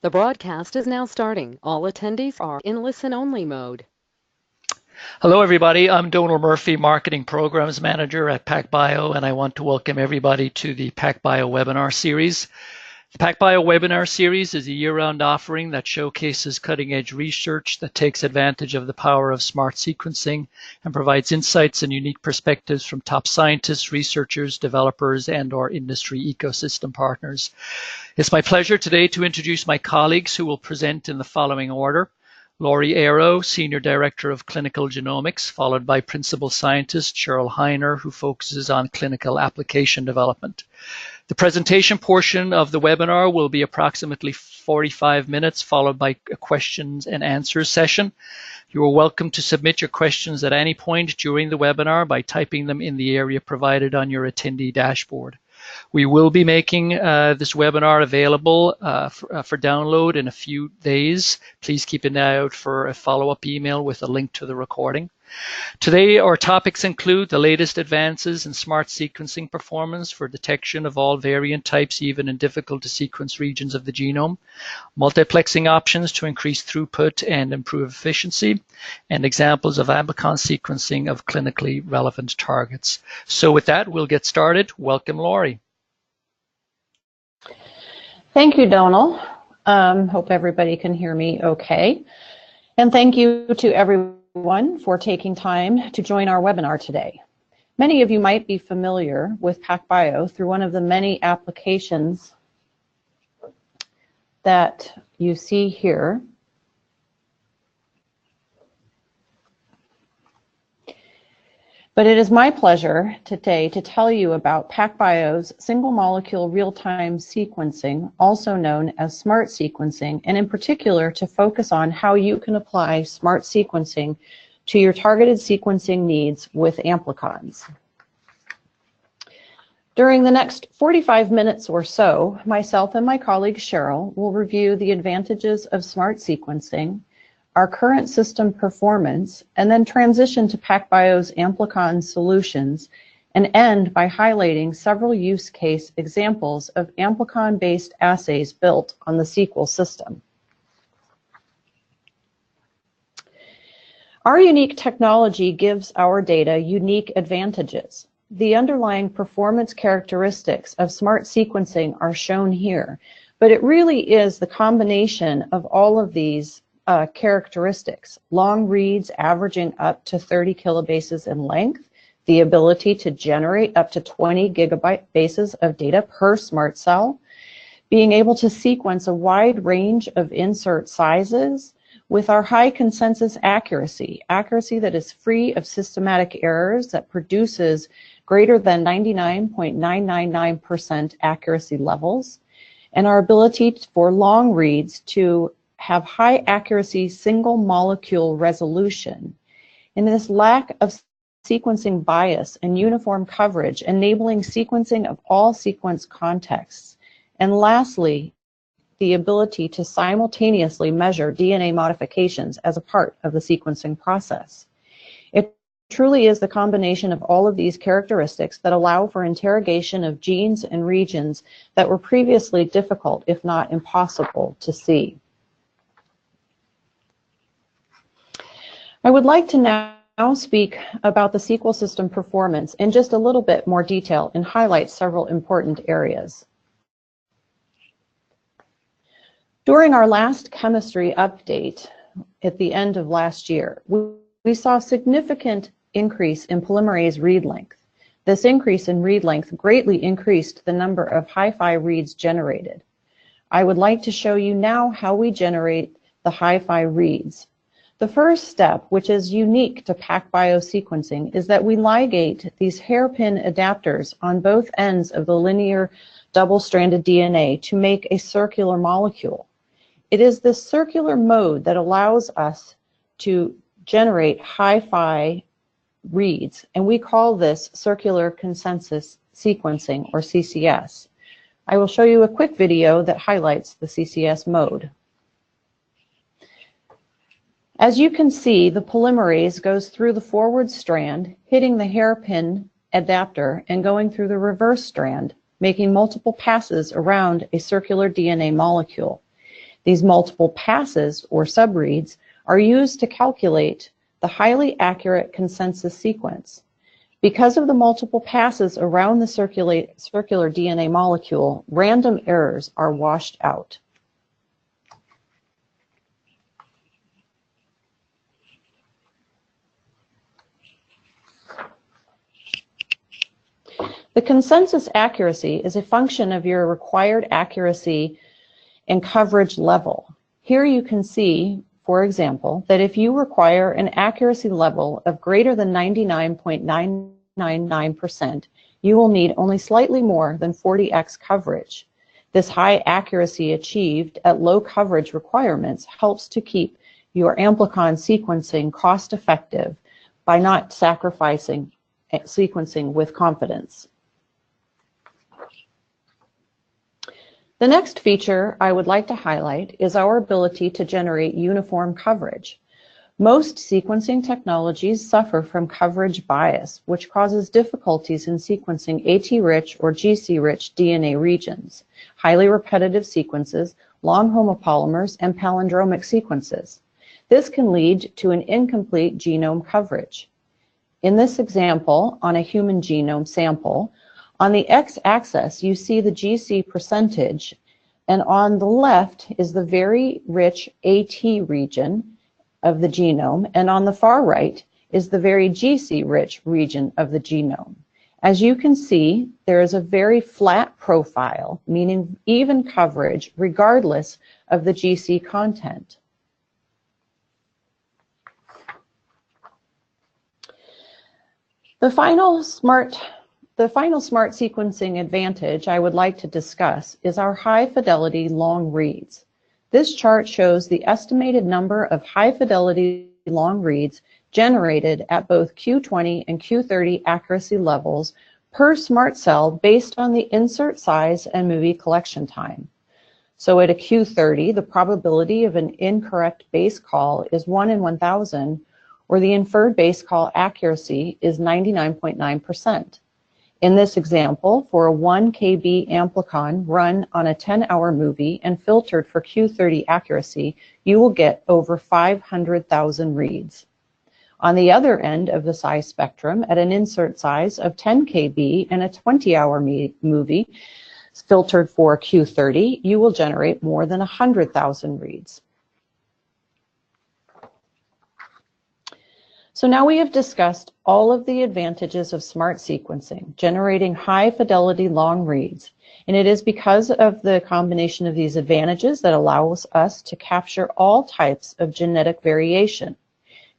The broadcast is now starting. All attendees are in listen-only mode. Hello, everybody. I'm Donal Murphy, Marketing Programs Manager at PacBio, and I want to welcome everybody to the PacBio webinar series. The PacBio webinar series is a year-round offering that showcases cutting-edge research that takes advantage of the power of smart sequencing and provides insights and unique perspectives from top scientists, researchers, developers, and/or industry ecosystem partners. It's my pleasure today to introduce my colleagues who will present in the following order. Laurie Aero, Senior Director of Clinical Genomics, followed by Principal Scientist Cheryl Heiner, who focuses on clinical application development. The presentation portion of the webinar will be approximately 45 minutes, followed by a questions and answers session. You are welcome to submit your questions at any point during the webinar by typing them in the area provided on your attendee dashboard. We will be making this webinar available for download in a few days. Please keep an eye out for a follow-up email with a link to the recording. Today, our topics include the latest advances in smart sequencing performance for detection of all variant types, even in difficult to sequence regions of the genome, multiplexing options to increase throughput and improve efficiency, and examples of Amplicon sequencing of clinically relevant targets. So with that, we'll get started. Welcome, Laurie. Thank you, Donal. Hope everybody can hear me okay. And thank you to everyone for taking time to join our webinar today. Many of you might be familiar with PacBio through one of the many applications that you see here. But it is my pleasure today to tell you about PacBio's single molecule real-time sequencing, also known as smart sequencing, and in particular to focus on how you can apply smart sequencing to your targeted sequencing needs with amplicons. During the next 45 minutes or so, myself and my colleague Cheryl will review the advantages of smart sequencing, our current system performance, and then transition to PacBio's Amplicon solutions, and end by highlighting several use case examples of Amplicon-based assays built on the Sequel system. Our unique technology gives our data unique advantages. The underlying performance characteristics of smart sequencing are shown here, but it really is the combination of all of these characteristics: long reads averaging up to 30 kilobases in length, the ability to generate up to 20 gigabyte bases of data per smart cell, being able to sequence a wide range of insert sizes with our high consensus accuracy that is free of systematic errors, that produces greater than 99.999% accuracy levels, and our ability for long reads to have high accuracy single molecule resolution. And this lack of sequencing bias and uniform coverage, enabling sequencing of all sequence contexts. And lastly, the ability to simultaneously measure DNA modifications as a part of the sequencing process. It truly is the combination of all of these characteristics that allow for interrogation of genes and regions that were previously difficult, if not impossible, to see. I would like to now speak about the Sequel system performance in just a little bit more detail and highlight several important areas. During our last chemistry update at the end of last year, we saw a significant increase in polymerase read length. This increase in read length greatly increased the number of hi-fi reads generated. I would like to show you now how we generate the hi-fi reads. The first step, which is unique to PacBio sequencing, is that we ligate these hairpin adapters on both ends of the linear double-stranded DNA to make a circular molecule. It is this circular mode that allows us to generate hi-fi reads, and we call this circular consensus sequencing, or CCS. I will show you a quick video that highlights the CCS mode. As you can see, the polymerase goes through the forward strand, hitting the hairpin adapter and going through the reverse strand, making multiple passes around a circular DNA molecule. These multiple passes, or subreads, are used to calculate the highly accurate consensus sequence. Because of the multiple passes around the circular DNA molecule, random errors are washed out. The consensus accuracy is a function of your required accuracy and coverage level. Here you can see, for example, that if you require an accuracy level of greater than 99.999%, you will need only slightly more than 40x coverage. This high accuracy achieved at low coverage requirements helps to keep your amplicon sequencing cost-effective by not sacrificing sequencing with confidence. The next feature I would like to highlight is our ability to generate uniform coverage. Most sequencing technologies suffer from coverage bias, which causes difficulties in sequencing AT-rich or GC-rich DNA regions, highly repetitive sequences, long homopolymers, and palindromic sequences. This can lead to an incomplete genome coverage. In this example, on a human genome sample, on the x-axis, you see the GC percentage, and on the left is the very rich AT region of the genome, and on the far right is the very GC-rich region of the genome. As you can see, there is a very flat profile, meaning even coverage, regardless of the GC content. The final smart sequencing advantage I would like to discuss is our high-fidelity long reads. This chart shows the estimated number of high-fidelity long reads generated at both Q20 and Q30 accuracy levels per SMRT cell based on the insert size and movie collection time. So at a Q30, the probability of an incorrect base call is 1 in 1,000, or the inferred base call accuracy is 99.9%. In this example, for a 1 kb amplicon run on a 10-hour movie and filtered for Q30 accuracy, you will get over 500,000 reads. On the other end of the size spectrum, at an insert size of 10 kb and a 20-hour movie filtered for Q30, you will generate more than 100,000 reads. So now we have discussed all of the advantages of SMRT sequencing, generating high-fidelity long reads, and it is because of the combination of these advantages that allows us to capture all types of genetic variation.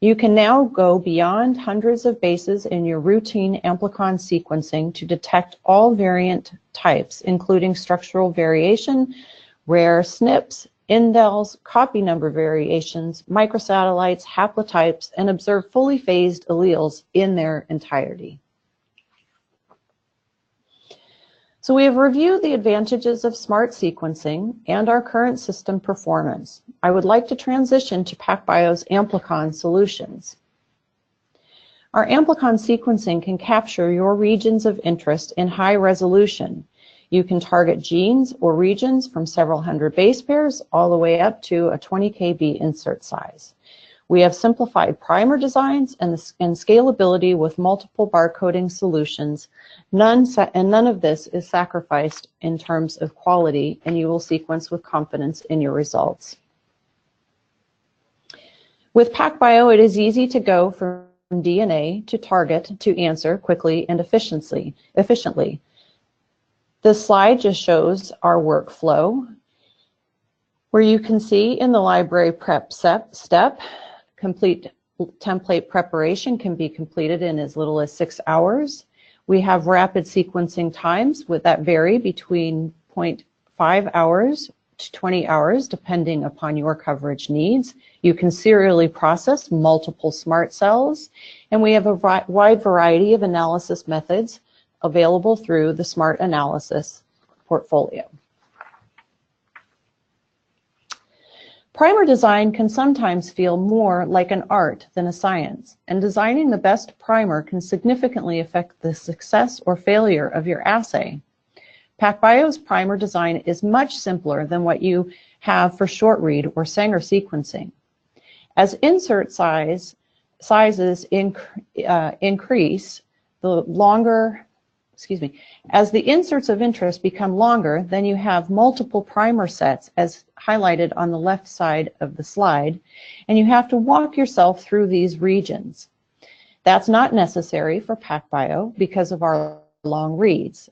You can now go beyond hundreds of bases in your routine amplicon sequencing to detect all variant types, including structural variation, rare SNPs, indels, copy number variations, microsatellites, haplotypes, and observe fully phased alleles in their entirety. So we have reviewed the advantages of SMRT sequencing and our current system performance. I would like to transition to PacBio's Amplicon solutions. Our Amplicon sequencing can capture your regions of interest in high resolution. You can target genes or regions from several hundred base pairs all the way up to a 20 kb insert size. We have simplified primer designs and scalability with multiple barcoding solutions. None of this is sacrificed in terms of quality, and you will sequence with confidence in your results. With PacBio, it is easy to go from DNA to target to answer quickly and efficiently. This slide just shows our workflow, where you can see in the library prep step, complete template preparation can be completed in as little as 6 hours. We have rapid sequencing times that vary between 0.5 hours to 20 hours, depending upon your coverage needs. You can serially process multiple SMRT cells, and we have a wide variety of analysis methods available through the SMRT Analysis portfolio. Primer design can sometimes feel more like an art than a science, and designing the best primer can significantly affect the success or failure of your assay. PacBio's primer design is much simpler than what you have for short read or Sanger sequencing. As insert sizes increase, as the inserts of interest become longer, then you have multiple primer sets as highlighted on the left side of the slide, and you have to walk yourself through these regions. That's not necessary for PacBio because of our long reads.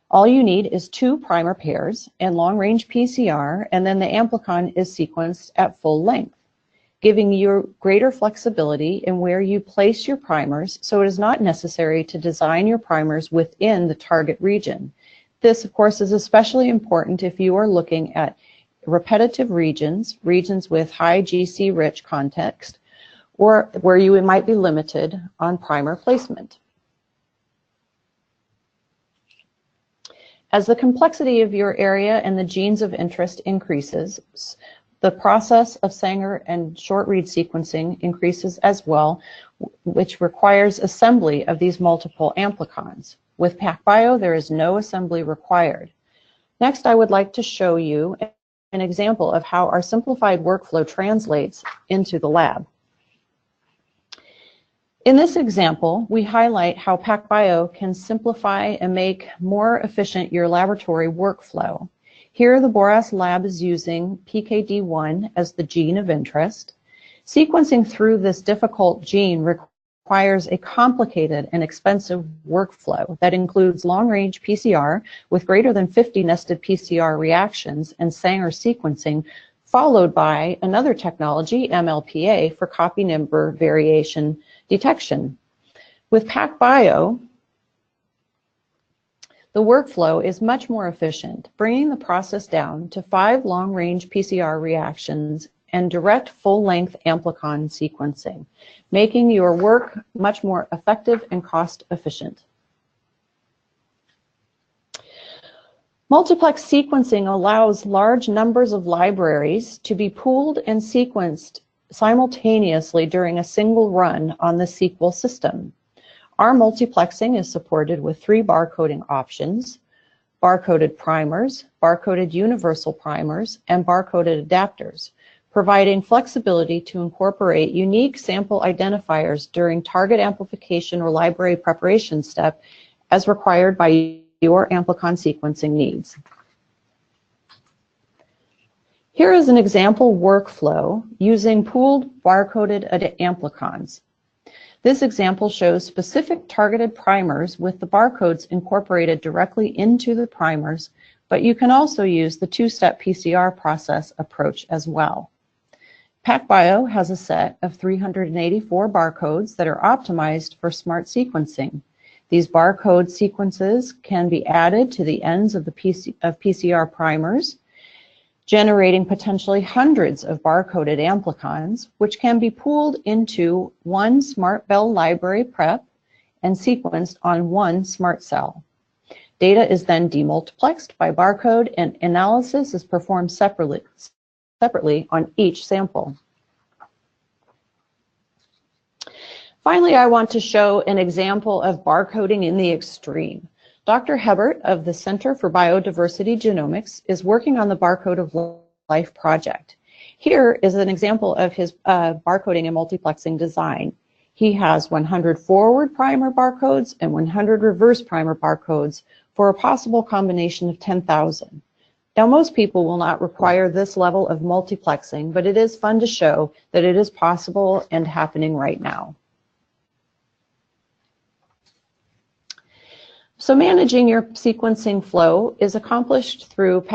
All you need is 2 primer pairs and long-range PCR, and then the amplicon is sequenced at full length, giving you greater flexibility in where you place your primers, so it is not necessary to design your primers within the target region. This, of course, is especially important if you are looking at repetitive regions with high GC-rich context, or where you might be limited on primer placement. As the complexity of your area and the genes of interest increases, the process of Sanger and short read sequencing increases as well, which requires assembly of these multiple amplicons. With PacBio, there is no assembly required. Next, I would like to show you an example of how our simplified workflow translates into the lab. In this example, we highlight how PacBio can simplify and make more efficient your laboratory workflow. Here, the Boras lab is using PKD1 as the gene of interest. Sequencing through this difficult gene requires a complicated and expensive workflow that includes long-range PCR with greater than 50 nested PCR reactions and Sanger sequencing, followed by another technology, MLPA, for copy number variation detection. With PacBio, the workflow is much more efficient, bringing the process down to 5 long-range PCR reactions and direct full-length amplicon sequencing, making your work much more effective and cost-efficient. Multiplex sequencing allows large numbers of libraries to be pooled and sequenced simultaneously during a single run on the Sequel system. Our multiplexing is supported with 3 barcoding options: barcoded primers, barcoded universal primers, and barcoded adapters, providing flexibility to incorporate unique sample identifiers during target amplification or library preparation step as required by your amplicon sequencing needs. Here is an example workflow using pooled barcoded amplicons. This example shows specific targeted primers with the barcodes incorporated directly into the primers, but you can also use the 2-step PCR process approach as well. PacBio has a set of 384 barcodes that are optimized for smart sequencing. These barcode sequences can be added to the ends of the PCR primers, generating potentially hundreds of barcoded amplicons, which can be pooled into one SMRT Bell library prep and sequenced on one SMRT cell. Data is then demultiplexed by barcode, and analysis is performed separately on each sample. Finally, I want to show an example of barcoding in the extreme. Dr. Hebert of the Center for Biodiversity Genomics is working on the Barcode of Life project. Here is an example of his barcoding and multiplexing design. He has 100 forward primer barcodes and 100 reverse primer barcodes for a possible combination of 10,000. Now, most people will not require this level of multiplexing, but it is fun to show that it is possible and happening right now. So managing your sequencing flow is accomplished through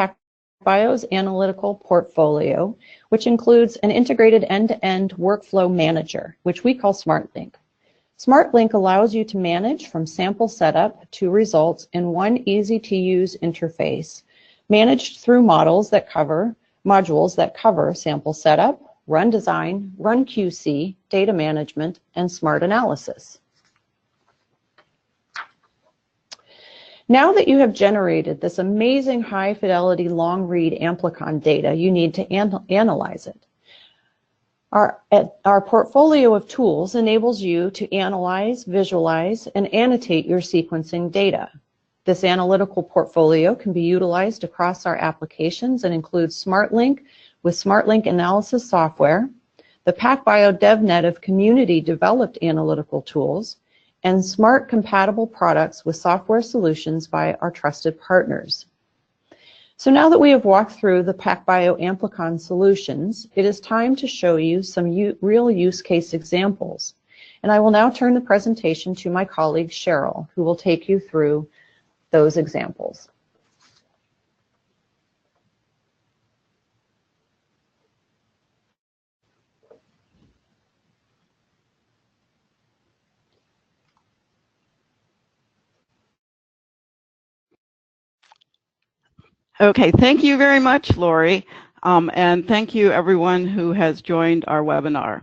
PacBio's analytical portfolio, which includes an integrated end-to-end workflow manager, which we call SmartLink. SmartLink allows you to manage from sample setup to results in one easy-to-use interface, managed through modules that cover sample setup, run design, run QC, data management, and smart analysis. Now that you have generated this amazing high-fidelity long-read amplicon data, you need to analyze it. Our portfolio of tools enables you to analyze, visualize, and annotate your sequencing data. This analytical portfolio can be utilized across our applications and includes SmartLink with SmartLink analysis software, the PacBio DevNet of community-developed analytical tools, and smart compatible products with software solutions by our trusted partners. So now that we have walked through the PacBio Amplicon solutions, it is time to show you some real use case examples. And I will now turn the presentation to my colleague Cheryl, who will take you through those examples. Okay, thank you very much, Lori, and thank you everyone who has joined our webinar.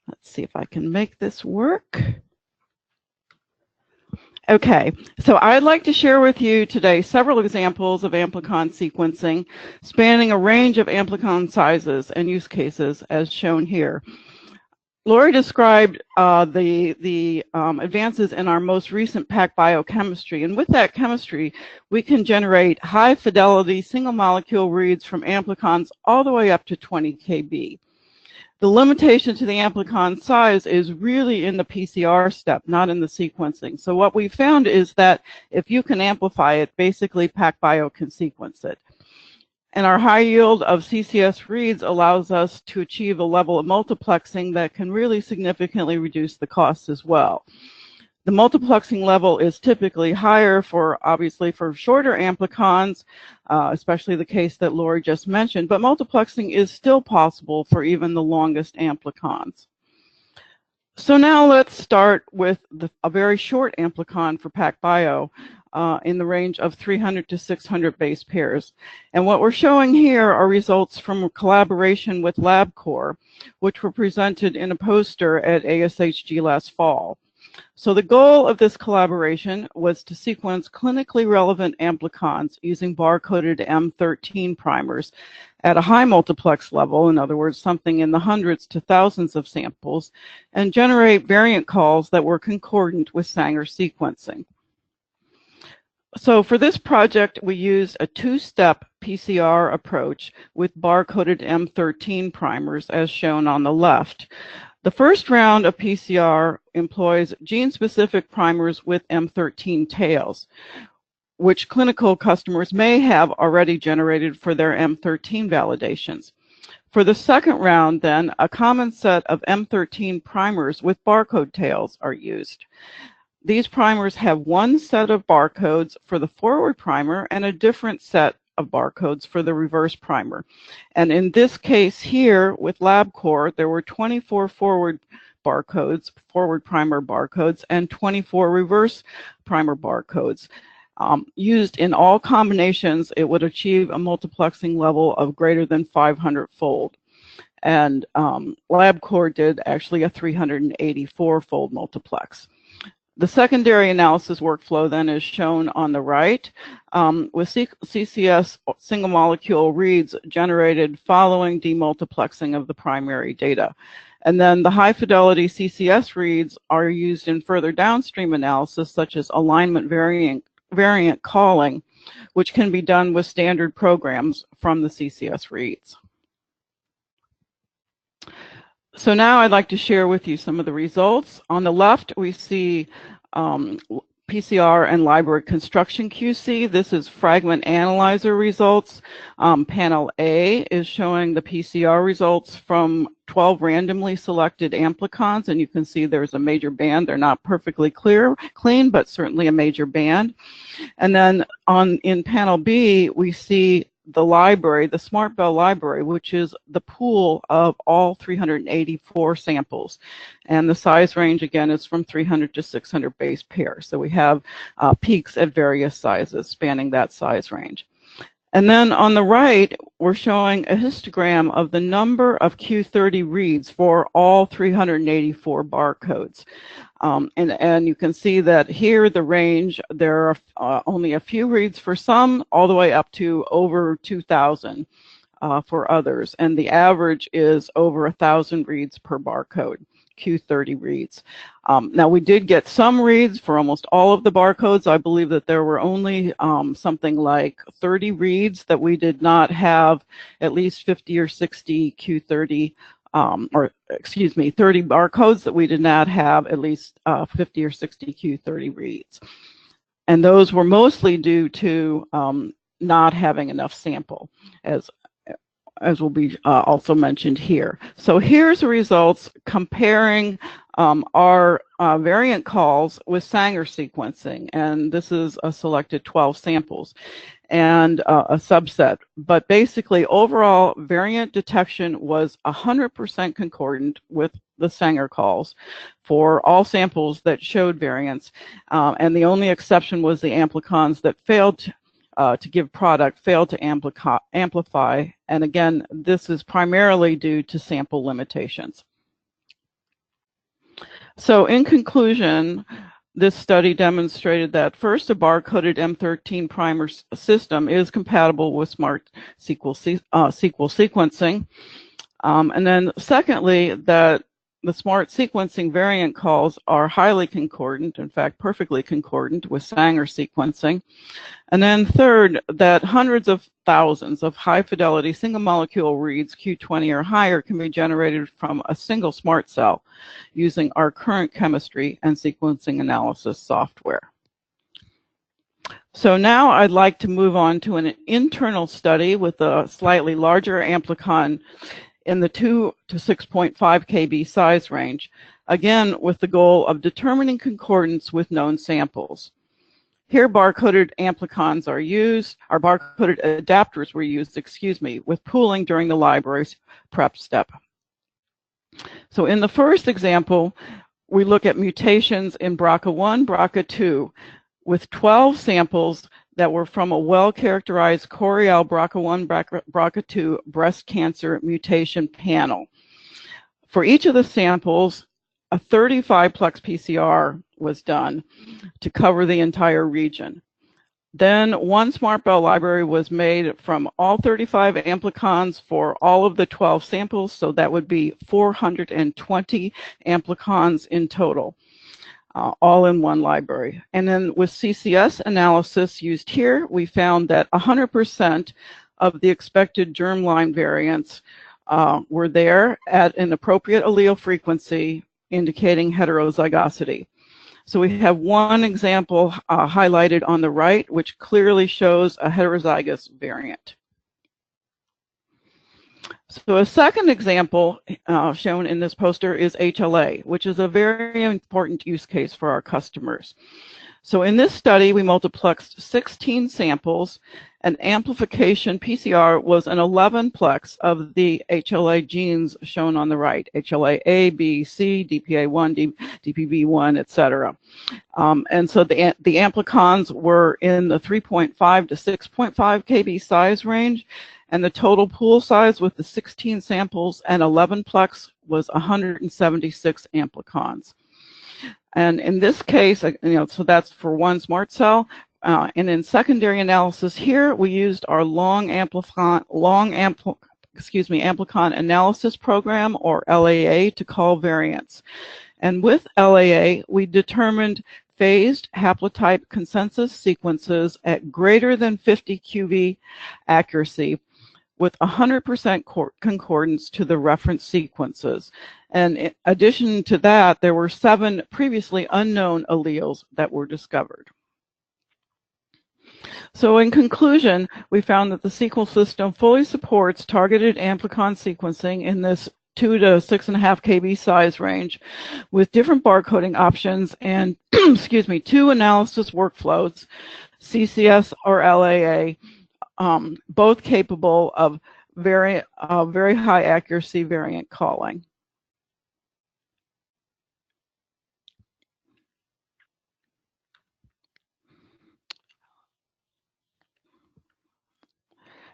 Let's see if I can make this work. Okay, so I'd like to share with you today several examples of Amplicon sequencing spanning a range of Amplicon sizes and use cases as shown here. Lori described the advances in our most recent PacBio chemistry, and with that chemistry, we can generate high-fidelity single-molecule reads from amplicons all the way up to 20 kb. The limitation to the amplicon size is really in the PCR step, not in the sequencing. So what we found is that if you can amplify it, basically PacBio can sequence it. And our high yield of CCS reads allows us to achieve a level of multiplexing that can really significantly reduce the costs as well. The multiplexing level is typically higher for, obviously, for shorter amplicons, especially the case that Lori just mentioned, but multiplexing is still possible for even the longest amplicons. So now let's start with a very short amplicon for PacBio. In the range of 300 to 600 base pairs. And what we're showing here are results from a collaboration with LabCorp, which were presented in a poster at ASHG last fall. So the goal of this collaboration was to sequence clinically relevant amplicons using barcoded M13 primers at a high multiplex level, in other words, something in the hundreds to thousands of samples, and generate variant calls that were concordant with Sanger sequencing. So for this project, we used a two-step PCR approach with barcoded M13 primers, as shown on the left. The first round of PCR employs gene-specific primers with M13 tails, which clinical customers may have already generated for their M13 validations. For the second round, then, a common set of M13 primers with barcode tails are used. These primers have one set of barcodes for the forward primer and a different set of barcodes for the reverse primer. And in this case here with LabCorp, there were 24 forward primer barcodes, and 24 reverse primer barcodes. Used in all combinations, it would achieve a multiplexing level of greater than 500-fold. And LabCorp did actually a 384-fold multiplex. The secondary analysis workflow then is shown on the right, with CCS single molecule reads generated following demultiplexing of the primary data. And then the high fidelity CCS reads are used in further downstream analysis, such as alignment variant calling, which can be done with standard programs from the CCS reads. So now I'd like to share with you some of the results. On the left, we see PCR and library construction QC. This is fragment analyzer results. Panel A is showing the PCR results from 12 randomly selected amplicons, and you can see there's a major band. They're not perfectly clean, but certainly a major band. And then in panel B, we see the library, the SmartBell library, which is the pool of all 384 samples. And the size range, again, is from 300 to 600 base pairs. So we have peaks at various sizes spanning that size range. And then on the right, we're showing a histogram of the number of Q30 reads for all 384 barcodes. And you can see that here the range, there are only a few reads for some, all the way up to over 2,000 for others. And the average is over 1,000 reads per barcode. Q30 reads. Now, we did get some reads for almost all of the barcodes. I believe that there were only something like 30 reads that we did not have at least 50 or 60 Q30, or excuse me, 30 barcodes that we did not have at least 50 or 60 Q30 reads. And those were mostly due to not having enough sample, as will be also mentioned here. So here's the results comparing our variant calls with Sanger sequencing, and this is a selected 12 samples and a subset. But basically, overall variant detection was 100% concordant with the Sanger calls for all samples that showed variants, and the only exception was the amplicons that failed to give product, failed to amplify, and again, this is primarily due to sample limitations. So in conclusion, this study demonstrated that first, a bar-coded M13 primer system is compatible with SMRT sequencing, and then secondly, that the SMRT sequencing variant calls are highly concordant, in fact, perfectly concordant with Sanger sequencing. And then third, that hundreds of thousands of high-fidelity single-molecule reads, Q20 or higher, can be generated from a single SMRT cell using our current chemistry and sequencing analysis software. So now I'd like to move on to an internal study with a slightly larger amplicon in the 2 to 6.5 kb size range, again with the goal of determining concordance with known samples. Here, barcoded amplicons are used, or barcoded adapters were used, with pooling during the library's prep step. So in the first example, we look at mutations in BRCA1, BRCA2, with 12 samples that were from a well-characterized Coriell BRCA1, BRCA2 breast cancer mutation panel. For each of the samples, a 35-plex PCR was done to cover the entire region. Then one SMRT library was made from all 35 amplicons for all of the 12 samples, so that would be 420 amplicons in total. All in one library. And then with CCS analysis used here, we found that 100% of the expected germline variants were there at an appropriate allele frequency, indicating heterozygosity. So we have one example highlighted on the right, which clearly shows a heterozygous variant. So a second example shown in this poster is HLA, which is a very important use case for our customers. So in this study, we multiplexed 16 samples, and amplification PCR was an 11-plex of the HLA genes shown on the right, HLA A, B, C, DPA1, DPB1, etc. And so the amplicons were in the 3.5 to 6.5 kb size range, and the total pool size with the 16 samples and 11-plex was 176 amplicons. And in this case, so that's for one SMRT cell. And in secondary analysis here, we used our amplicon analysis program, or LAA, to call variants. And with LAA, we determined phased haplotype consensus sequences at greater than 50 QV accuracy, with 100% concordance to the reference sequences. And in addition to that, there were 7 previously unknown alleles that were discovered. So in conclusion, we found that the sequel system fully supports targeted amplicon sequencing in this 2 to 6.5 kb size range with different barcoding options and 2 analysis workflows, CCS or LAA, both capable of very high accuracy variant calling.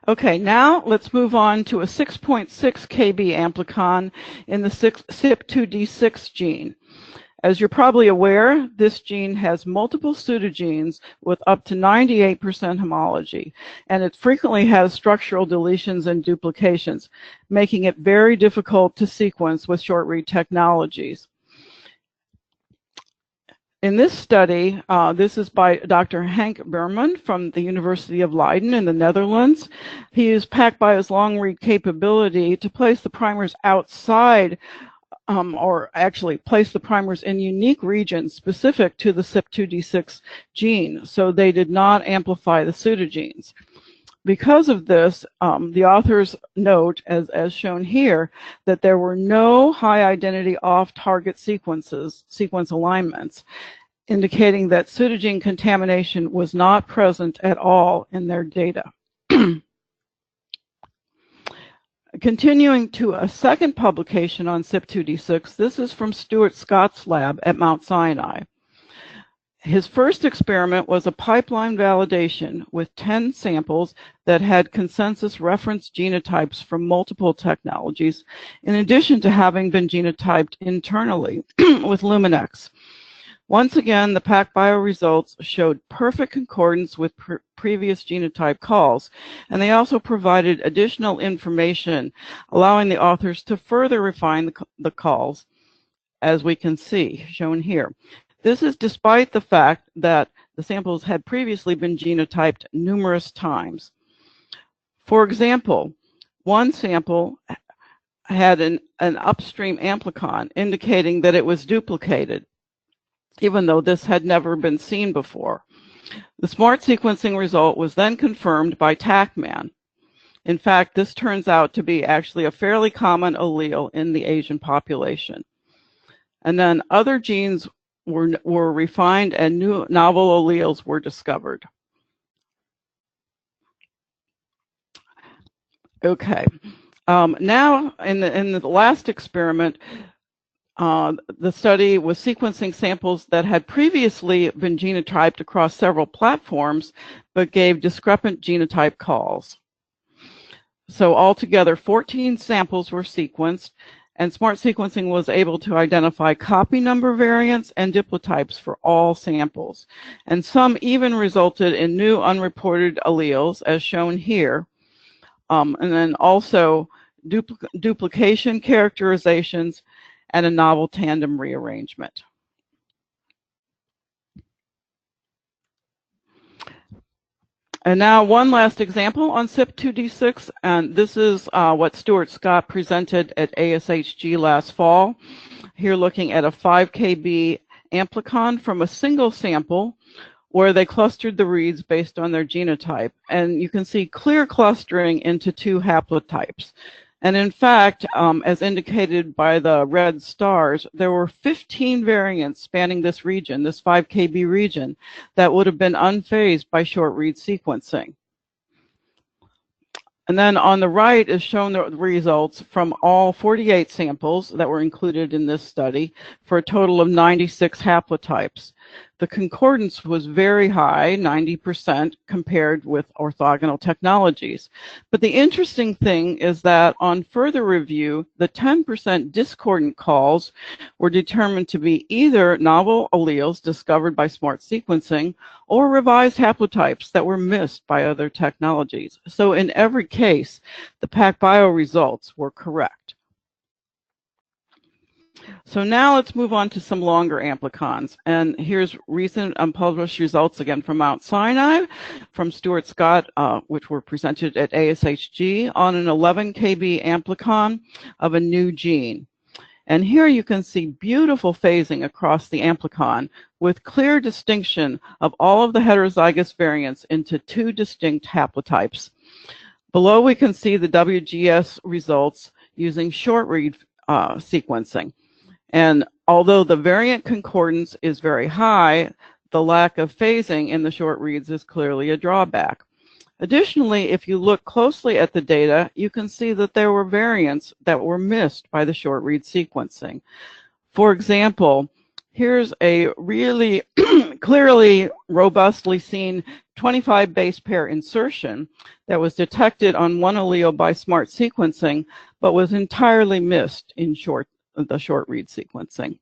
Okay, now let's move on to a 6.6 kb amplicon in the CYP2D6 gene. As you're probably aware, this gene has multiple pseudogenes with up to 98% homology, and it frequently has structural deletions and duplications, making it very difficult to sequence with short-read technologies. In this study, this is by Dr. Henk Berman from the University of Leiden in the Netherlands. He used PacBio's long-read capability to place the primers outside or actually place the primers in unique regions specific to the CYP2D6 gene, so they did not amplify the pseudogenes. Because of this, the authors note, as shown here, that there were no high-identity off-target sequence alignments, indicating that pseudogene contamination was not present at all in their data. Continuing to a second publication on CYP2D6, this is from Stuart Scott's lab at Mount Sinai. His first experiment was a pipeline validation with 10 samples that had consensus reference genotypes from multiple technologies, in addition to having been genotyped internally with Luminex. Once again, the PacBio results showed perfect concordance with previous genotype calls, and they also provided additional information, allowing the authors to further refine the calls, as we can see, shown here. This is despite the fact that the samples had previously been genotyped numerous times. For example, one sample had an upstream amplicon, indicating that it was duplicated, even though this had never been seen before. The SMRT sequencing result was then confirmed by TACMan. In fact, this turns out to be actually a fairly common allele in the Asian population. And then other genes were refined and new novel alleles were discovered. Okay, now in the last experiment, the study was sequencing samples that had previously been genotyped across several platforms, but gave discrepant genotype calls. So altogether, 14 samples were sequenced, and SMRT sequencing was able to identify copy number variants and diplotypes for all samples. And some even resulted in new unreported alleles, as shown here, and then also duplication characterizations and a novel tandem rearrangement. And now one last example on CYP2D6, and this is what Stuart Scott presented at ASHG last fall. Here looking at a 5 kb amplicon from a single sample where they clustered the reads based on their genotype. And you can see clear clustering into 2 haplotypes. And in fact, as indicated by the red stars, there were 15 variants spanning this region, this 5 kb region, that would have been unfazed by short read sequencing. And then on the right is shown the results from all 48 samples that were included in this study for a total of 96 haplotypes. The concordance was very high, 90%, compared with orthogonal technologies. But the interesting thing is that on further review, the 10% discordant calls were determined to be either novel alleles discovered by SMRT sequencing or revised haplotypes that were missed by other technologies. So in every case, the PacBio results were correct. So now let's move on to some longer amplicons. And here's recent unpublished results again from Mount Sinai, from Stuart Scott, which were presented at ASHG on an 11 kb amplicon of a new gene. And here you can see beautiful phasing across the amplicon with clear distinction of all of the heterozygous variants into 2 distinct haplotypes. Below we can see the WGS results using short read sequencing. And although the variant concordance is very high, the lack of phasing in the short reads is clearly a drawback. Additionally, if you look closely at the data, you can see that there were variants that were missed by the short read sequencing. For example, here's a really clearly robustly seen 25 base pair insertion that was detected on one allele by SMRT sequencing, but was entirely missed in the short read sequencing.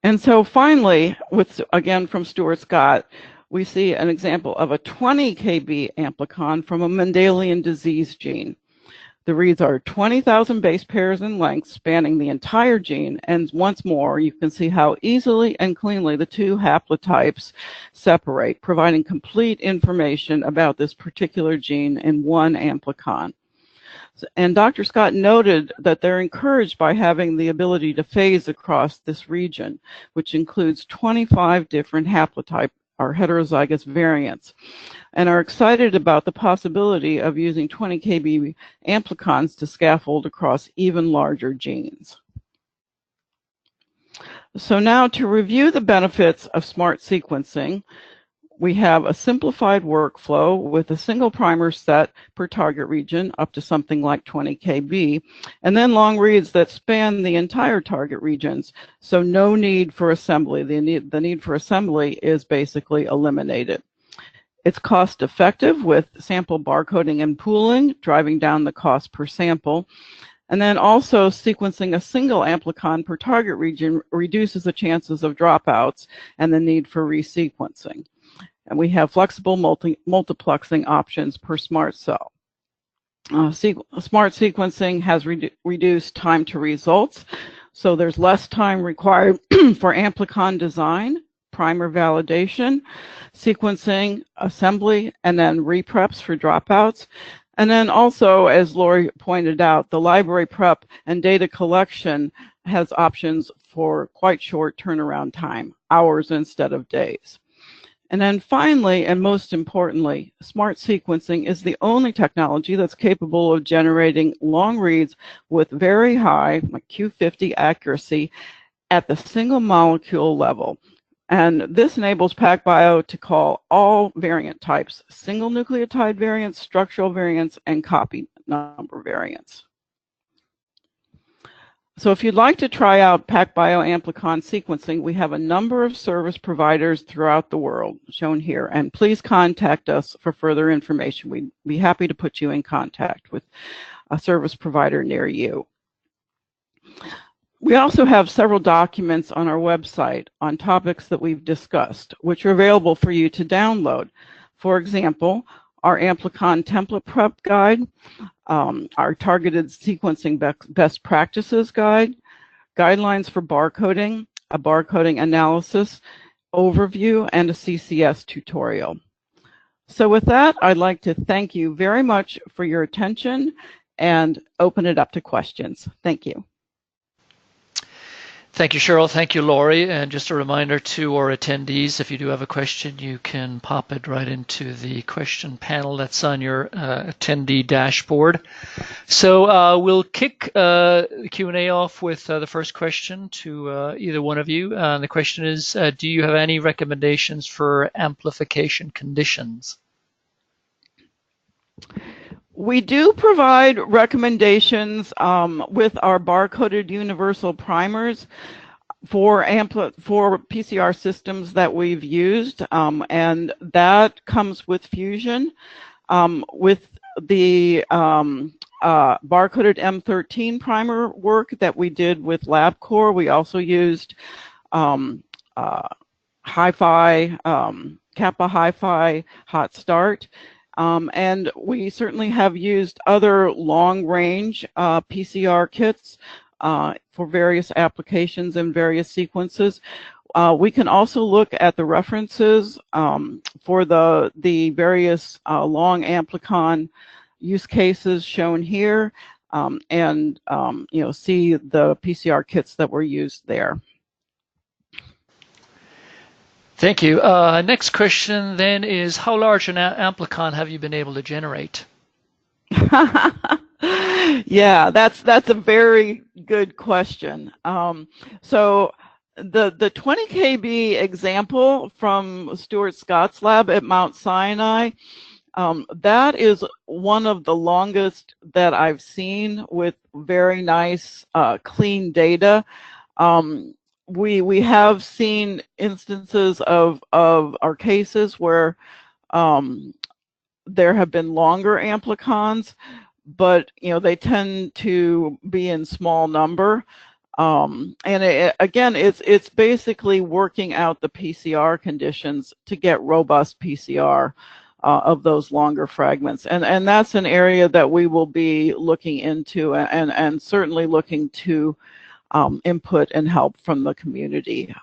And so finally, again from Stuart Scott, we see an example of a 20 kb amplicon from a Mendelian disease gene. The reads are 20,000 base pairs in length, spanning the entire gene, and once more, you can see how easily and cleanly the two haplotypes separate, providing complete information about this particular gene in one amplicon. And Dr. Scott noted that they're encouraged by having the ability to phase across this region, which includes 25 different haplotype or heterozygous variants, and are excited about the possibility of using 20 kb amplicons to scaffold across even larger genes. So now to review the benefits of SMRT sequencing, we have a simplified workflow with a single primer set per target region up to something like 20 kb, and then long reads that span the entire target regions, so no need for assembly. The need for assembly is basically eliminated. It's cost effective with sample barcoding and pooling, driving down the cost per sample. And then also sequencing a single amplicon per target region reduces the chances of dropouts and the need for resequencing. And we have flexible multiplexing options per SMRT cell. SMRT sequencing has reduced time to results, so there's less time required for amplicon design, primer validation, sequencing, assembly, and then repreps for dropouts. And then also, as Lori pointed out, the library prep and data collection has options for quite short turnaround time, hours instead of days. And then finally, and most importantly, SMRT sequencing is the only technology that's capable of generating long reads with very high, like Q50 accuracy at the single molecule level. And this enables PacBio to call all variant types single nucleotide variants, structural variants, and copy number variants. So if you'd like to try out PacBio amplicon sequencing, we have a number of service providers throughout the world shown here, and please contact us for further information. We'd be happy to put you in contact with a service provider near you. We also have several documents on our website on topics that we've discussed, which are available for you to download. For example, our Amplicon template prep guide, our targeted sequencing best practices guide, guidelines for barcoding, a barcoding analysis overview, and a CCS tutorial. So with that, I'd like to thank you very much for your attention and open it up to questions. Thank you. Thank you, Cheryl. Thank you, Lori. And just a reminder to our attendees, if you do have a question, you can pop it right into the question panel that's on your attendee dashboard. So we'll kick the Q&A off with the first question to either one of you. The question is, do you have any recommendations for amplification conditions? We do provide recommendations with our barcoded universal primers for PCR systems that we've used, and that comes with Fusion. With the barcoded M13 primer work that we did with LabCorp, we also used Hi-Fi, Kappa Hi-Fi Hot Start. And we certainly have used other long-range PCR kits for various applications and various sequences. We can also look at the references for the various long amplicon use cases shown here, and see the PCR kits that were used there. Thank you. Next question then is, how large an amplicon have you been able to generate? Yeah, that's a very good question. So the 20 kb example from Stuart Scott's lab at Mount Sinai, that is one of the longest that I've seen with very nice clean data. We have seen instances of our cases where there have been longer amplicons, but they tend to be in small number. Again, it's basically working out the PCR conditions to get robust PCR of those longer fragments, and that's an area that we will be looking into, and certainly looking to input and help from the community.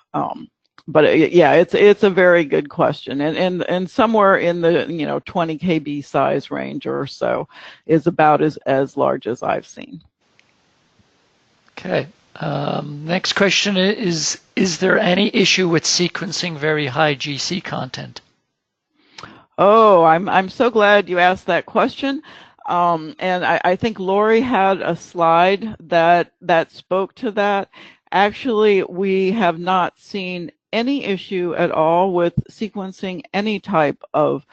But yeah, it's a very good question, and somewhere in the 20 kb size range or so is about as large as I've seen. Okay. Next question is there any issue with sequencing very high GC content? Oh, I'm so glad you asked that question. And I think Lori had a slide that spoke to that. Actually, we have not seen any issue at all with sequencing any type of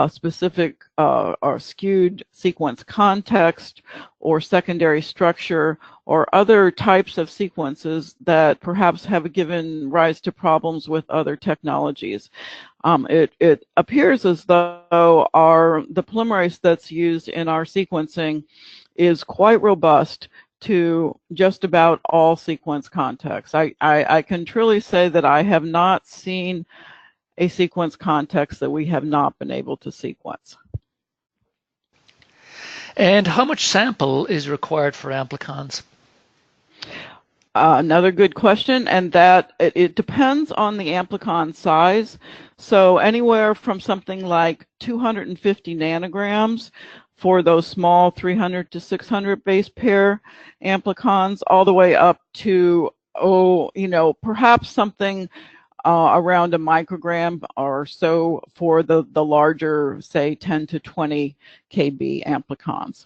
specific or skewed sequence context or secondary structure or other types of sequences that perhaps have given rise to problems with other technologies. It appears as though the polymerase that's used in our sequencing is quite robust to just about all sequence contexts. I can truly say that I have not seen a sequence context that we have not been able to sequence. And how much sample is required for amplicons? Another good question, and that it depends on the amplicon size. So anywhere from something like 250 nanograms for those small 300 to 600 base pair amplicons, all the way up to, perhaps something around a microgram or so for the larger, say, 10 to 20 kb amplicons.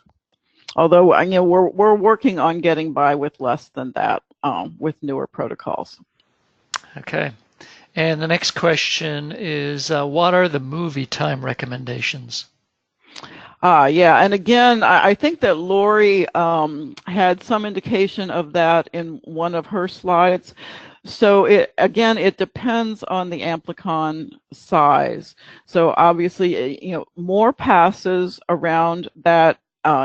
Although we're working on getting by with less than that with newer protocols. Okay. And the next question is, what are the movie time recommendations? Yeah, and again, I think that Lori had some indication of that in one of her slides. So it depends on the amplicon size. So obviously, more passes around that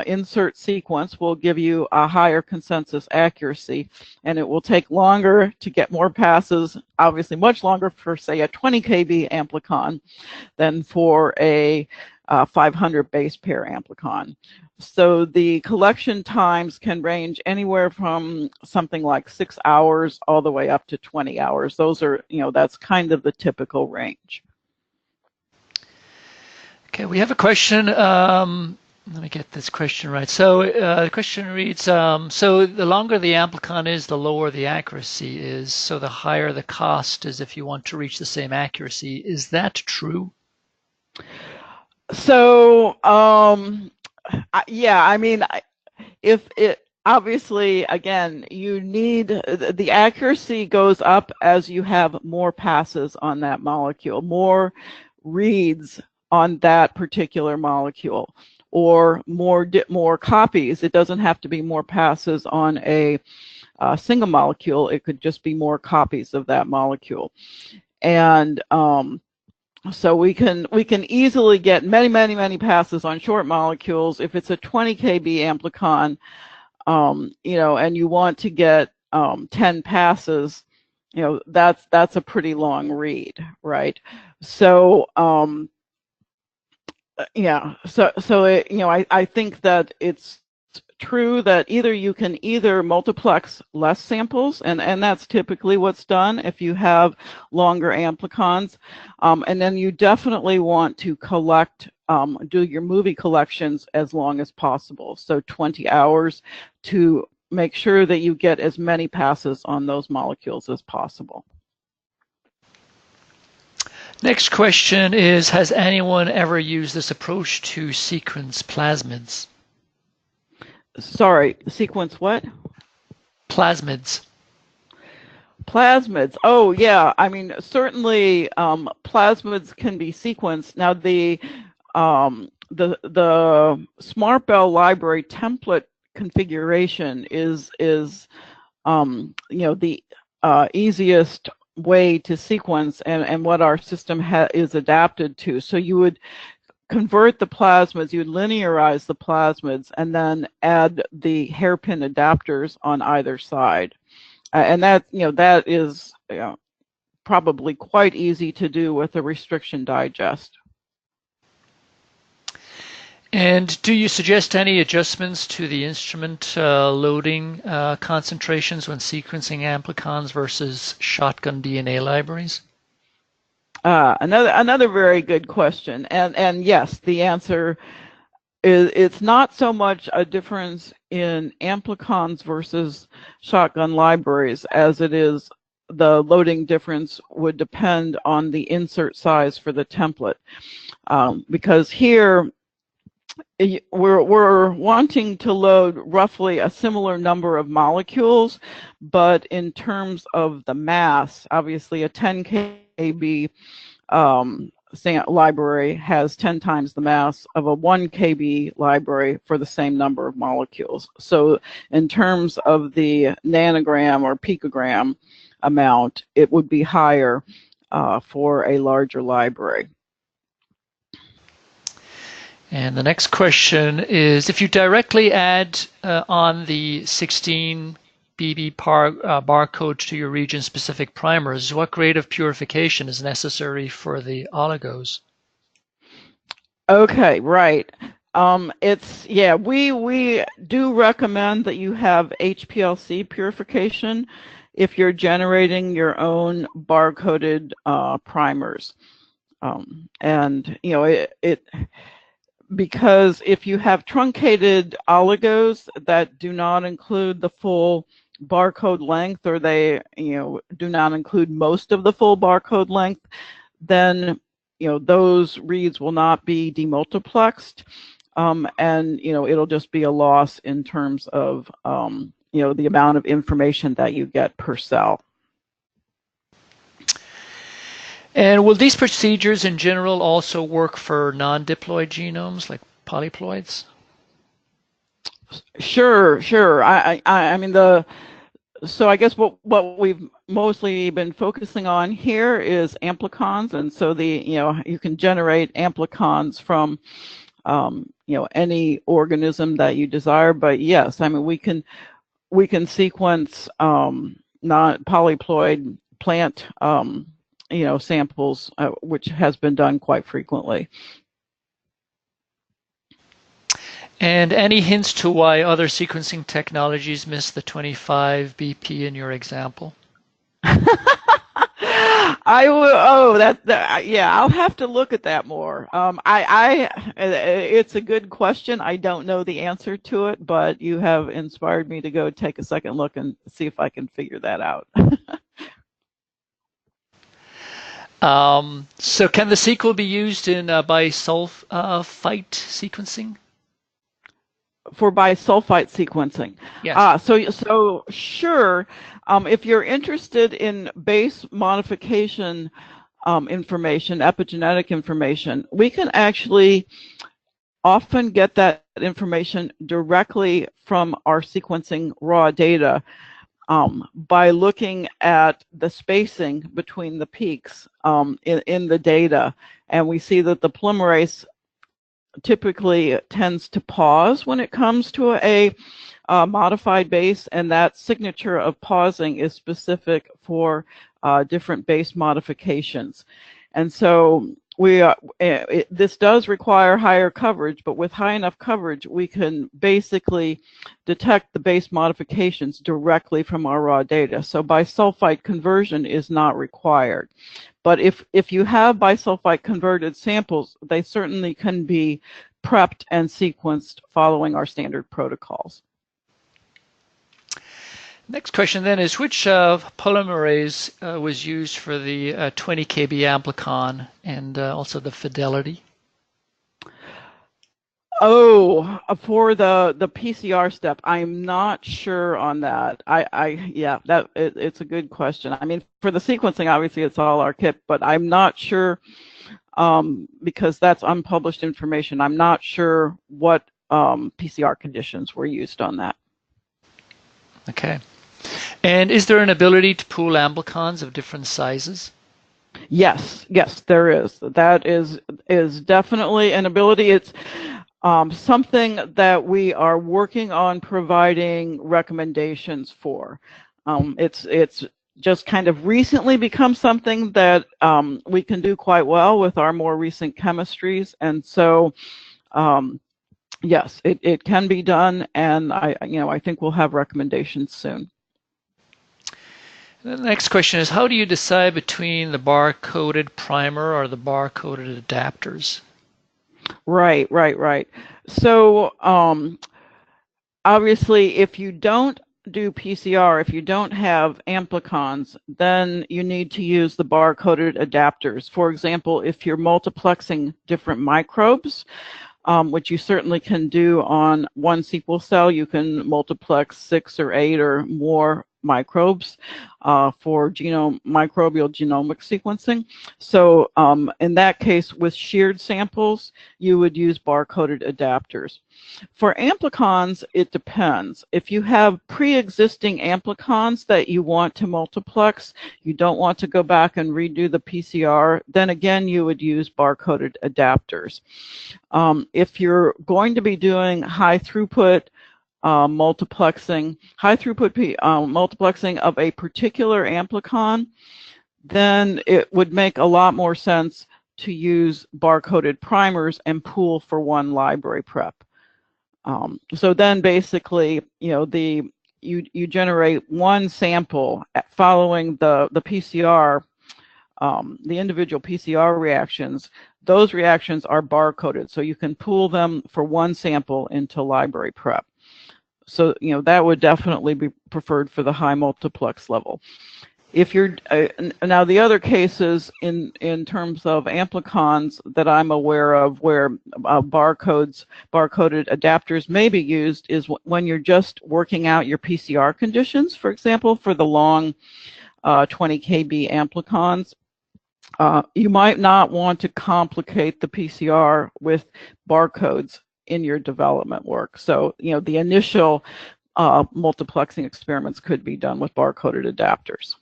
insert sequence will give you a higher consensus accuracy, and it will take longer to get more passes, obviously much longer for, say, a 20 kb amplicon than for a 500 base pair amplicon. So the collection times can range anywhere from something like 6 hours all the way up to 20 hours. Those are, that's kind of the typical range. Okay, we have a question. Let me get this question right. So the question reads, so the longer the amplicon is, the lower the accuracy is. So the higher the cost is if you want to reach the same accuracy. Is that true? So, yeah, I mean, if it obviously, again, you need the accuracy goes up as you have more passes on that molecule, more reads on that particular molecule, or more copies. It doesn't have to be more passes on a single molecule. It could just be more copies of that molecule, and so we can easily get many passes on short molecules. If it's a 20 kb amplicon, and you want to get 10 passes, that's a pretty long read, right? So yeah, so I think that it's true that you can either multiplex less samples, and that's typically what's done if you have longer amplicons, and then you definitely want to collect, do your movie collections as long as possible, so 20 hours to make sure that you get as many passes on those molecules as possible. Next question is, has anyone ever used this approach to sequence plasmids? Sorry, sequence what? Plasmids. Plasmids. Oh, yeah. I mean, certainly plasmids can be sequenced. Now, the SMRT library template configuration is the easiest way to sequence, and what our system is adapted to. So you would convert the plasmids, you would linearize the plasmids, and then add the hairpin adapters on either side. And that, that is probably quite easy to do with a restriction digest. And do you suggest any adjustments to the instrument loading concentrations when sequencing amplicons versus shotgun DNA libraries? Another very good question, and yes, the answer is it's not so much a difference in amplicons versus shotgun libraries as it is the loading difference would depend on the insert size for the template, because here we're wanting to load roughly a similar number of molecules, but in terms of the mass, obviously a 10 kb library has 10 times the mass of a 1 kb library for the same number of molecules. So in terms of the nanogram or picogram amount, it would be higher for a larger library. And the next question is, if you directly add on the 16 BB barcode to your region-specific primers, what grade of purification is necessary for the oligos? Okay, right. We do recommend that you have HPLC purification if you're generating your own barcoded primers, and because if you have truncated oligos that do not include the full barcode length, or they do not include most of the full barcode length, then those reads will not be demultiplexed, and it'll just be a loss in terms of the amount of information that you get per cell. And will these procedures in general also work for non-diploid genomes like polyploids? Sure. I mean, so I guess what we've mostly been focusing on here is amplicons, and so you can generate amplicons from any organism that you desire. But yes, I mean we can sequence non-polyploid plant samples, which has been done quite frequently. And any hints to why other sequencing technologies miss the 25 BP in your example? I'll have to look at that more. It's a good question. I don't know the answer to it, but you have inspired me to go take a second look and see if I can figure that out. So can the sequel be used in bisulfite sequencing? For bisulfite sequencing? Yes. So sure. If you're interested in base modification information, epigenetic information, we can actually often get that information directly from our sequencing raw data by looking at the spacing between the peaks in the data. And we see that the polymerase typically tends to pause when it comes to a modified base, and that signature of pausing is specific for different base modifications. And so this does require higher coverage, but with high enough coverage, we can basically detect the base modifications directly from our raw data. So bisulfite conversion is not required. But if you have bisulfite converted samples, they certainly can be prepped and sequenced following our standard protocols. Next question then is, which polymerase was used for the 20 kb amplicon and also the fidelity? Oh, for the PCR step, I'm not sure on that. It's a good question. I mean, for the sequencing, obviously it's all our kit, but I'm not sure because that's unpublished information. I'm not sure what PCR conditions were used on that. Okay. And is there an ability to pool amplicons of different sizes? Yes, there is. That is definitely an ability. It's something that we are working on providing recommendations for. It's just kind of recently become something that we can do quite well with our more recent chemistries, and so yes, it can be done, and I think we'll have recommendations soon. The next question is, how do you decide between the bar-coded primer or the bar-coded adapters? Right. So obviously, if you don't do PCR, if you don't have amplicons, then you need to use the bar-coded adapters. For example, if you're multiplexing different microbes, which you certainly can do on one sequel cell, you can multiplex 6 or 8 or more microbes for microbial genomic sequencing. So in that case, with sheared samples, you would use bar-coded adapters. For amplicons, it depends. If you have pre-existing amplicons that you want to multiplex, you don't want to go back and redo the PCR, then again, you would use bar-coded adapters. If you're going to be doing high-throughput multiplexing, multiplexing of a particular amplicon, then it would make a lot more sense to use bar-coded primers and pool for one library prep. So then basically, you generate one sample following the PCR, the individual PCR reactions. Those reactions are bar-coded, so you can pool them for one sample into library prep. So, that would definitely be preferred for the high multiplex level. If you're now, the other cases in terms of amplicons that I'm aware of where bar-coded adapters may be used is when you're just working out your PCR conditions. For example, for the long 20 kb amplicons, you might not want to complicate the PCR with barcodes in your development work. So, the initial multiplexing experiments could be done with bar-coded adapters.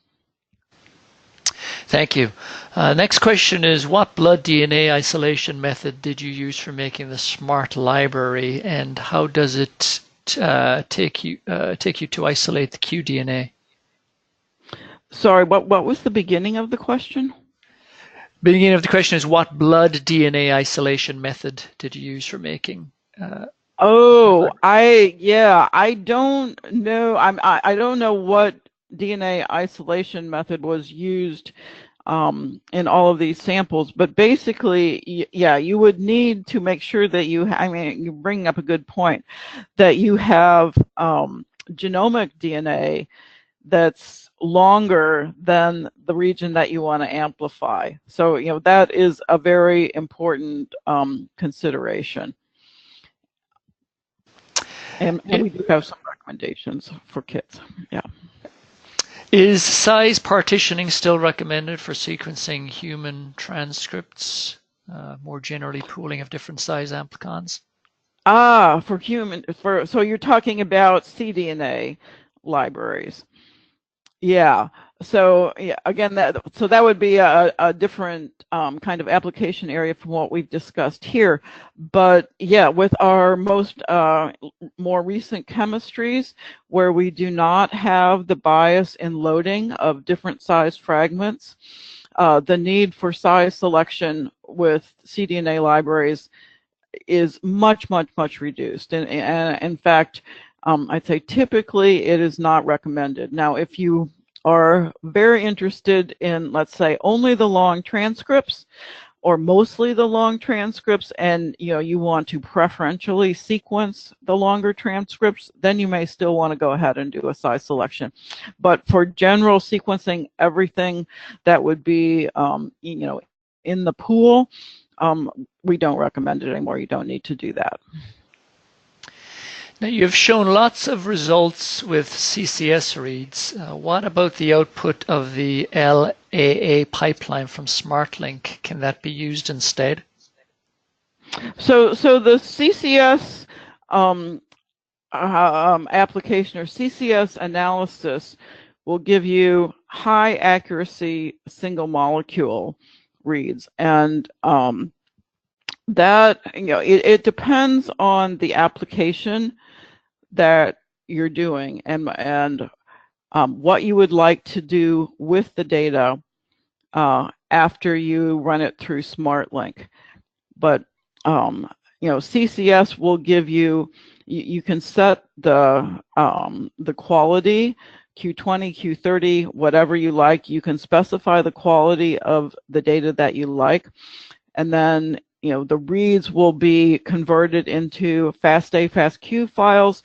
Thank you. Next question is, what blood DNA isolation method did you use for making the SMRT library, and how does it take you to isolate the qDNA? Sorry, what was the beginning of the question? Beginning of the question is, what blood DNA isolation method did you use for making? I don't know. I don't know what DNA isolation method was used in all of these samples, but basically, yeah, you would need to make sure that you're bringing up a good point, that you have genomic DNA that's longer than the region that you want to amplify. So, that is a very important consideration. And we do have some recommendations for kits. Yeah. Is size partitioning still recommended for sequencing human transcripts? More generally, pooling of different size amplicons? So you're talking about cDNA libraries. Yeah. So again, that would be a different kind of application area from what we've discussed here. But yeah, with our more recent chemistries, where we do not have the bias in loading of different size fragments, the need for size selection with cDNA libraries is much reduced. And in fact, I'd say typically it is not recommended. Now, if you are very interested in, let's say, only the long transcripts or mostly the long transcripts, and you want to preferentially sequence the longer transcripts, then you may still want to go ahead and do a size selection. But for general sequencing, everything that would be in the pool, we don't recommend it anymore. You don't need to do that. Now, you've shown lots of results with CCS reads. What about the output of the LAA pipeline from SMRT-Link? Can that be used instead? So the CCS application or CCS analysis will give you high accuracy single molecule reads, and that it depends on the application that you're doing, and what you would like to do with the data after you run it through SMRT. But CCS will give you, you can set the quality, Q20, Q30, whatever you like. You can specify the quality of the data that you like, and then the reads will be converted into FASTA, FASTQ files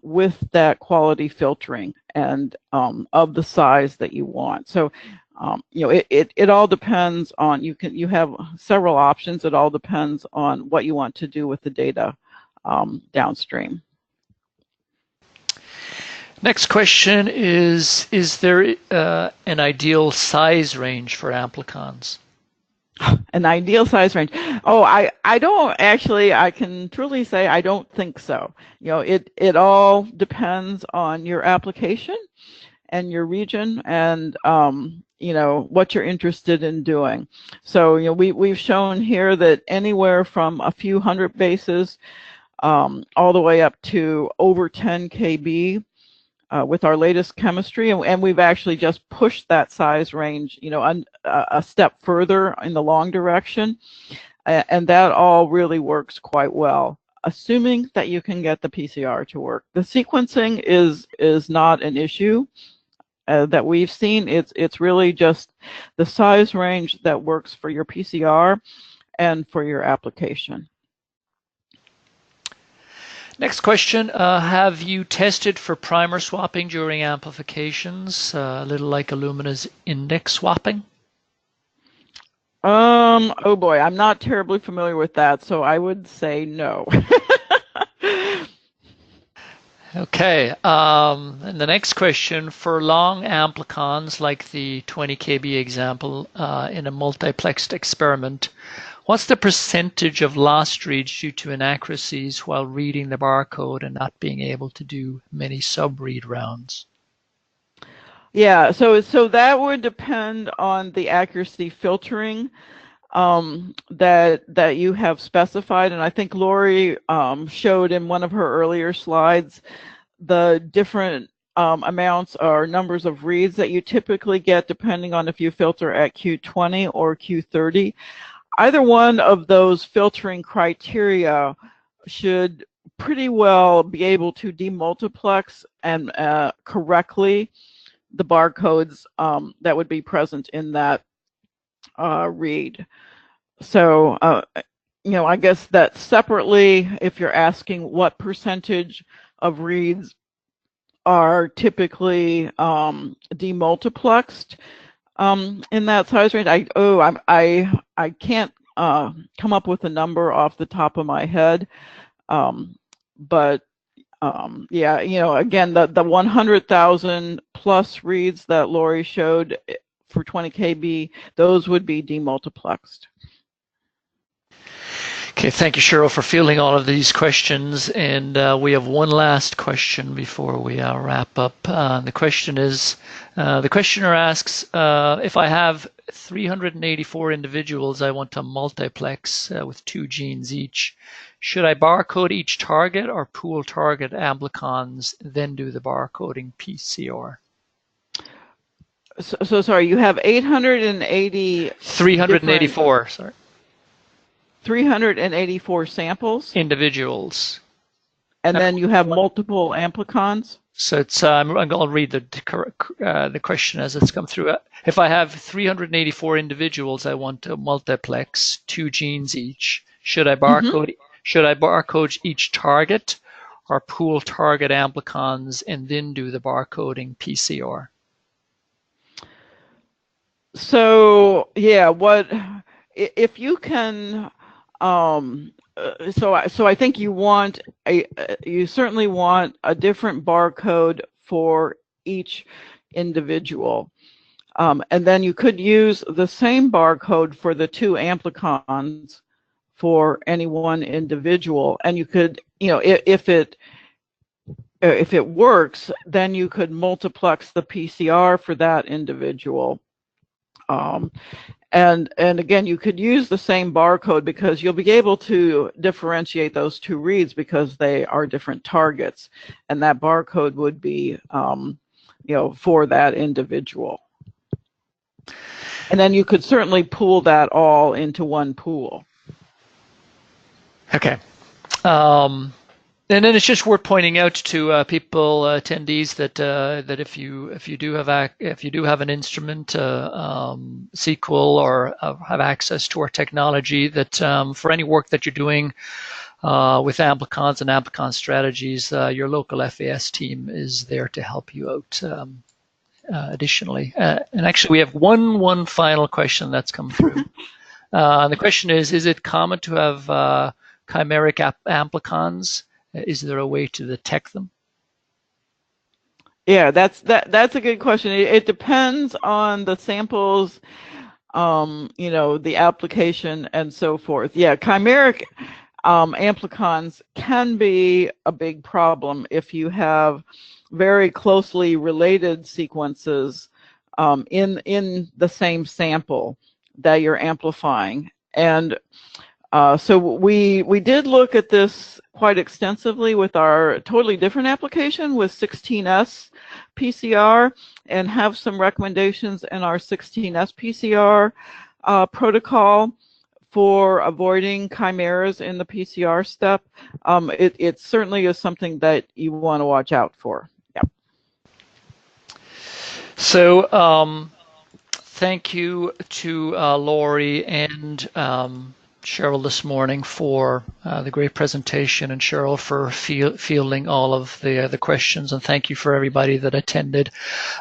with that quality filtering and of the size that you want. So it all depends on, you have several options. It all depends on what you want to do with the data downstream. Next question is there an ideal size range for amplicons? An ideal size range? Oh, I don't actually, I can truly say I don't think so. It all depends on your application and your region and what you're interested in doing. So we've shown here that anywhere from a few hundred bases all the way up to over 10 kb with our latest chemistry, and we've actually just pushed that size range a step further in the long direction, and that all really works quite well, assuming that you can get the PCR to work. The sequencing is not an issue that we've seen. It's really just the size range that works for your PCR and for your application. Next question, have you tested for primer swapping during amplifications, a little like Illumina's index swapping? Oh boy, I'm not terribly familiar with that, so I would say no. Okay, and the next question, for long amplicons like the 20 kb example in a multiplexed experiment, what's the percentage of lost reads due to inaccuracies while reading the barcode and not being able to do many sub-read rounds? Yeah, so that would depend on the accuracy filtering that you have specified, and I think Lori showed in one of her earlier slides the different amounts or numbers of reads that you typically get depending on if you filter at Q20 or Q30. Either one of those filtering criteria should pretty well be able to demultiplex and correctly the barcodes that would be present in that read. So, I guess that separately, if you're asking what percentage of reads are typically demultiplexed in that size range, I can't come up with a number off the top of my head, but yeah, again, the 100,000 plus reads that Lori showed for 20 kb, those would be demultiplexed. Okay, thank you, Cheryl, for fielding all of these questions. And we have one last question before we wrap up. The question is, the questioner asks, if I have 384 individuals I want to multiplex with 2 genes each, should I barcode each target or pool target amplicons, then do the barcoding PCR? So sorry, you have 384, sorry. 384 samples? Individuals. And then you have multiple amplicons? So it's, I'll read the question as it's come through. If I have 384 individuals I want to multiplex, 2 genes each, should I barcode each target or pool target amplicons and then do the barcoding PCR? So yeah, if you can? So I think you certainly want a different barcode for each individual, and then you could use the same barcode for the 2 amplicons for any one individual, and you could, if it works, then you could multiplex the PCR for that individual. And again, you could use the same barcode because you'll be able to differentiate those 2 reads because they are different targets, and that barcode would be for that individual. And then you could certainly pool that all into one pool. Okay. And then it's just worth pointing out to people, attendees, that if you do have an instrument, SQL, or have access to our technology, that for any work that you're doing with amplicons and amplicon strategies, your local FAS team is there to help you out. Additionally, and actually, we have one final question that's come through. The question is it common to have chimeric amplicons? Is there a way to detect them? Yeah, that's a good question. It depends on the samples, the application and so forth. Yeah, chimeric amplicons can be a big problem if you have very closely related sequences in the same sample that you're amplifying. And so we did look at this quite extensively with our totally different application with 16S PCR, and have some recommendations in our 16S PCR protocol for avoiding chimeras in the PCR step. It certainly is something that you want to watch out for. Yeah. So thank you to Lori and Cheryl this morning for the great presentation, and Cheryl for fielding all of the questions, and thank you for everybody that attended.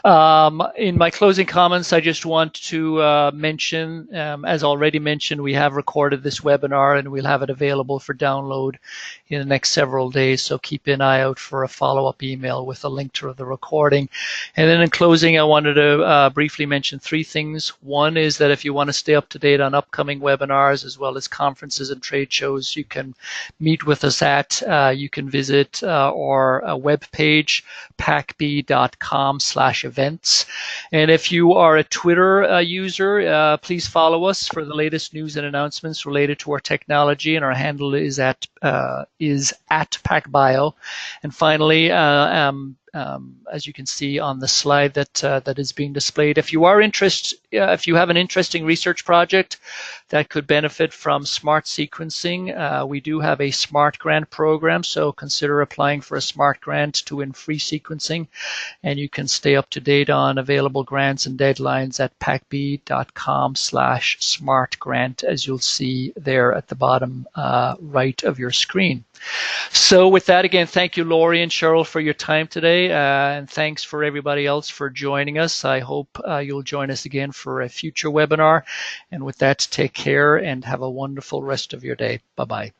In my closing comments, I just want to mention, as already mentioned, we have recorded this webinar and we'll have it available for download in the next several days, so keep an eye out for a follow-up email with a link to the recording. And then in closing, I wanted to briefly mention 3 things. One is that if you want to stay up to date on upcoming webinars as well as conferences and trade shows, you can meet with us at, you can visit our webpage, pacb.com/events. And if you are a Twitter user, please follow us for the latest news and announcements related to our technology, and our handle is at PacBio. And finally, as you can see on the slide that is being displayed, if you have an interesting research project that could benefit from SMRT sequencing, we do have a SMRT grant program, so consider applying for a SMRT grant to win free sequencing, and you can stay up to date on available grants and deadlines at pacb.com/SMRT grant, as you'll see there at the bottom right of your screen. So with that, again, thank you, Lori and Cheryl, for your time today, and thanks for everybody else for joining us. I hope you'll join us again for a future webinar. And with that, take care and have a wonderful rest of your day. Bye-bye.